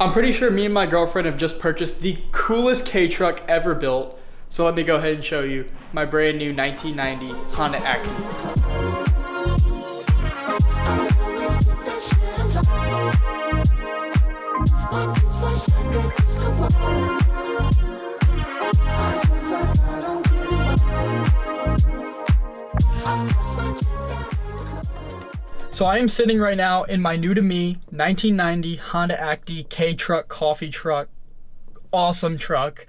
I'm pretty sure me and my girlfriend have just purchased the coolest K truck ever built. So let me go ahead and show you my brand new 1990 Honda Acura. So I am sitting right now in my new to me 1990 Honda Acura K truck, coffee truck, awesome truck.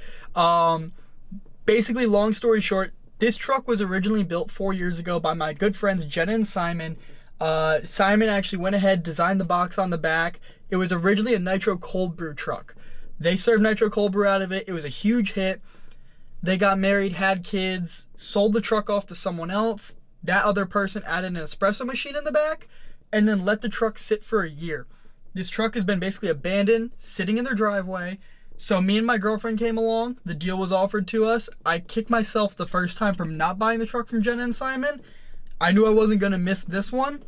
Basically, long story short, this truck was originally built 4 years ago by my good friends Jenna and Simon. Simon actually went ahead, designed the box on the back. It was originally a nitro cold brew truck. They served nitro cold brew out of it. It was a huge hit. They got married, had kids, sold the truck off to someone else. That other person added an espresso machine in the back and then let the truck sit for a year. This truck has been basically abandoned, sitting in their driveway. So me and my girlfriend came along. The deal was offered to us. I kicked myself the first time from not buying the truck from Jenna and Simon. I knew I wasn't going to miss this one.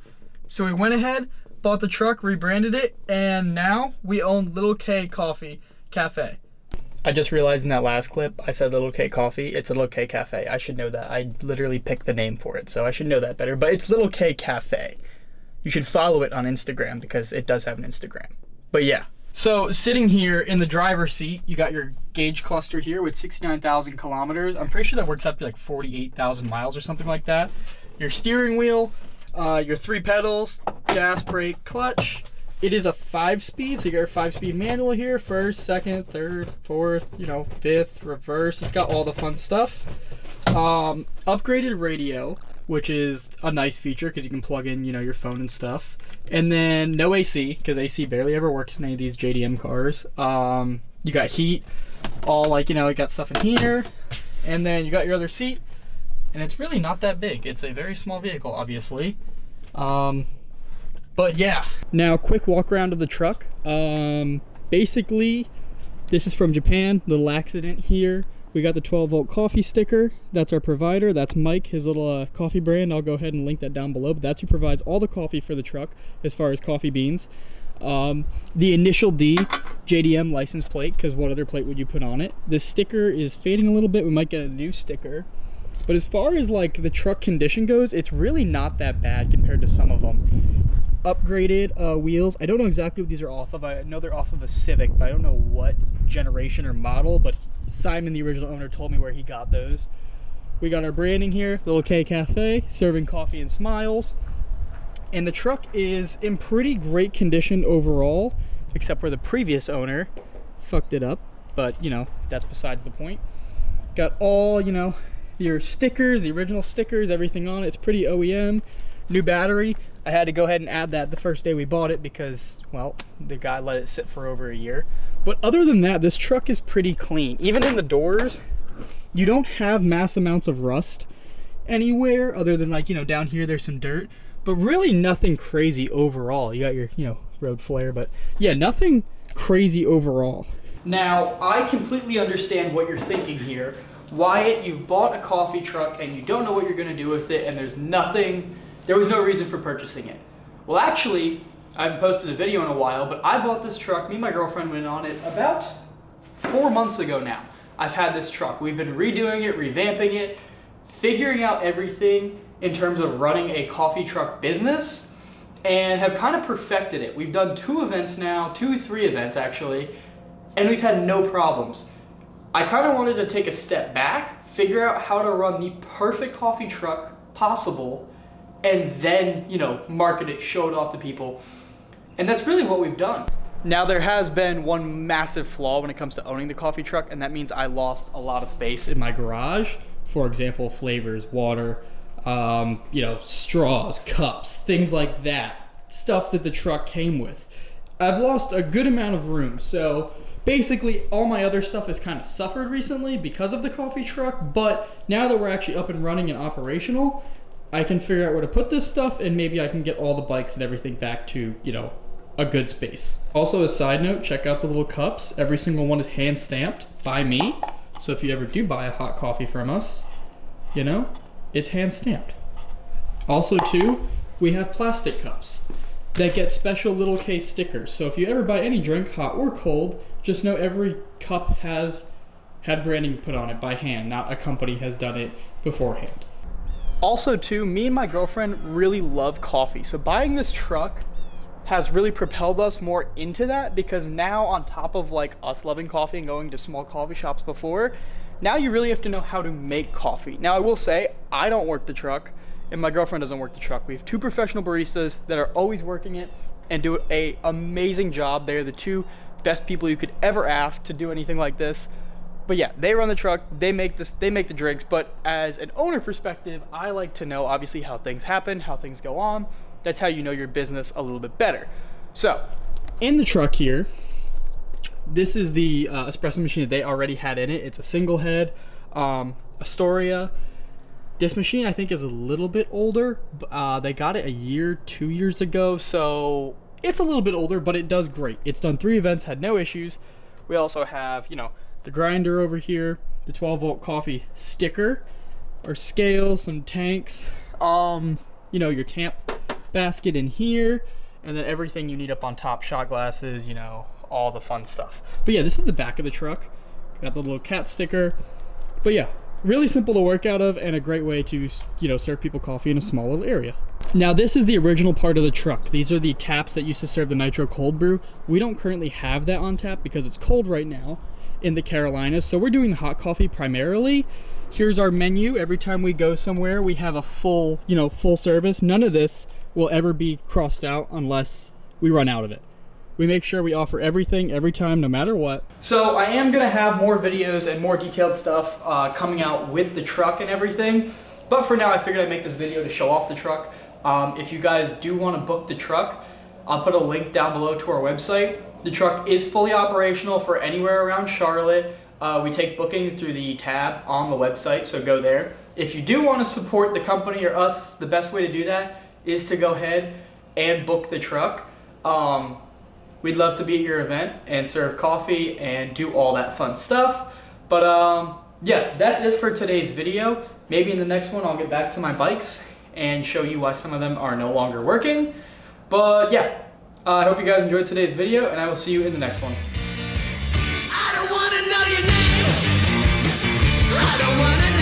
So we went ahead, bought the truck, rebranded it, and now we own Little K Coffee Cafe. I just realized in that last clip, I said Little K Coffee. It's Little K Cafe. I should know that. I literally picked the name for it, so I should know that better. But it's Little K Cafe. You should follow it on Instagram because it does have an Instagram. But yeah. So sitting here in the driver's seat, you got your gauge cluster here with 69,000 kilometers. I'm pretty sure that works up to like 48,000 miles or something like that. Your steering wheel, your 3 pedals, gas, brake, clutch. It is a 5-speed, so you got your 5-speed manual here, first, second, third, fourth, fifth, reverse. It's got all the fun stuff. Upgraded radio, which is a nice feature because you can plug in, your phone and stuff. And then no AC, because AC barely ever works in any of these JDM cars. You got heat, all you got stuff in here. And then you got your other seat, and it's really not that big. It's a very small vehicle, obviously. But yeah, now quick walk around of the truck. Basically, this is from Japan, little accident here. We got the 12-volt coffee sticker. That's our provider. That's Mike, his little coffee brand. I'll go ahead and link that down below. But that's who provides all the coffee for the truck as far as coffee beans. The initial D JDM license plate, because what other plate would you put on it? This sticker is fading a little bit. We might get a new sticker. But as far as the truck condition goes, it's really not that bad compared to some of them. Upgraded wheels. I don't know exactly what these are off of. I know they're off of a Civic, but I don't know what generation or model, but Simon, the original owner, told me where he got those. We got our branding here, Little K Cafe, serving coffee and smiles. And the truck is in pretty great condition overall, except for the previous owner fucked it up, but that's besides the point. Got all, your stickers, the original stickers, everything on it. It's pretty OEM. New battery. I had to go ahead and add that the first day we bought it because, well, the guy let it sit for over a year. But other than that, this truck is pretty clean. Even in the doors, you don't have mass amounts of rust anywhere other than down here there's some dirt. But really nothing crazy overall. You got your, road flare, but yeah, nothing crazy overall. Now, I completely understand what you're thinking here. Wyatt, you've bought a coffee truck and you don't know what you're going to do with it, and there was no reason for purchasing it. Well, actually, I haven't posted a video in a while, but I bought this truck. Me and my girlfriend went on it about 4 months ago now. I've had this truck. We've been redoing it, revamping it, figuring out everything in terms of running a coffee truck business, and have kind of perfected it. We've done 3 events actually, and we've had no problems. I kind of wanted to take a step back, figure out how to run the perfect coffee truck possible, and then, market it, show it off to people. And that's really what we've done. Now, there has been one massive flaw when it comes to owning the coffee truck, and that means I lost a lot of space in my garage. For example, flavors, water, straws, cups, things like that. Stuff that the truck came with. I've lost a good amount of room, so basically all my other stuff has kind of suffered recently because of the coffee truck, but now that we're actually up and running and operational, I can figure out where to put this stuff, and maybe I can get all the bikes and everything back to, a good space. Also, a side note, check out the little cups. Every single one is hand stamped by me. So if you ever do buy a hot coffee from us, it's hand stamped. Also too, we have plastic cups. that get special little case stickers. So if you ever buy any drink, hot or cold, just know every cup has had branding put on it by hand, not a company has done it beforehand. Also too, me and my girlfriend really love coffee. So buying this truck has really propelled us more into that, because now on top of like us loving coffee and going to small coffee shops before, now you really have to know how to make coffee. Now I will say, I don't work the truck and my girlfriend doesn't work the truck. We have two professional baristas that are always working it and do an amazing job. They're the two best people you could ever ask to do anything like this. But yeah, they run the truck, they make the drinks, but as an owner perspective, I like to know obviously how things happen, how things go on. That's how you know your business a little bit better. So, in the truck here, this is the espresso machine that they already had in it. It's a single head, Astoria. This machine I think is a little bit older. They got it a year, 2 years ago, so it's a little bit older, but it does great. It's done 3 events, had no issues. We also have, you know, the grinder over here, the 12-volt coffee sticker, our scale, some tanks, you know, your tamp basket in here, and then everything you need up on top, shot glasses, you know, all the fun stuff. But yeah, this is the back of the truck. Got the little cat sticker. But yeah, really simple to work out of and a great way to, you know, serve people coffee in a small little area. Now this is the original part of the truck. These are the taps that used to serve the nitro cold brew. We don't currently have that on tap because it's cold right now in the Carolinas, so we're doing the hot coffee primarily. Here's our menu. Every time we go somewhere, we have a full, you know, full service. None of this will ever be crossed out unless we run out of it. We make sure we offer everything every time, no matter what. So I am gonna have more videos and more detailed stuff coming out with the truck and everything. But for now, I figured I'd make this video to show off the truck. If you guys do wanna book the truck, I'll put a link down below to our website. The truck is fully operational for anywhere around Charlotte. We take bookings through the tab on the website, so go there. If you do wanna support the company or us, the best way to do that is to go ahead and book the truck. We'd love to be at your event and serve coffee and do all that fun stuff. But yeah, that's it for today's video. Maybe in the next one I'll get back to my bikes and show you why some of them are no longer working. But yeah, I hope you guys enjoyed today's video, and I will see you in the next one. I don't wanna know your name. I don't wanna